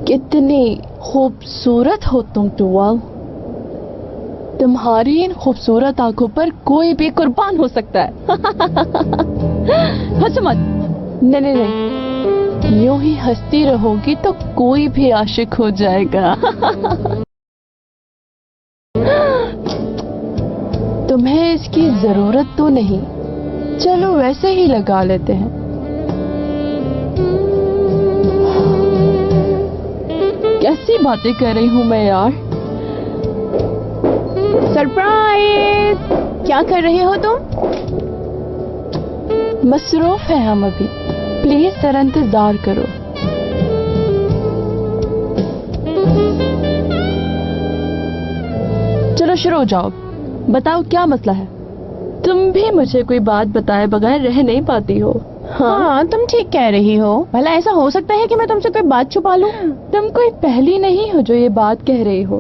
कितनी खूबसूरत हो तुम टुवाल। तुम्हारी इन खूबसूरत आंखों पर कोई भी कुर्बान हो सकता है। हंसो मत। नहीं नहीं नहीं, यूं ही हंसती रहोगी तो कोई भी आशिक हो जाएगा। तुम्हें इसकी जरूरत तो नहीं, चलो वैसे ही लगा लेते हैं। कैसी बातें कर रही हूं मैं यार। सरप्राइज! क्या कर रहे हो तुम? मसरूफ है हम अभी, प्लीज जरा इंतजार करो। चलो शुरू हो जाओ। बताओ क्या मसला है? तुम भी मुझे कोई बात बताए बगैर रह नहीं पाती हो। हाँ, तुम ठीक कह रही हो। भला ऐसा हो सकता है कि मैं तुमसे कोई बात छुपा लूं? तुम कोई पहली नहीं हो जो ये बात कह रही हो।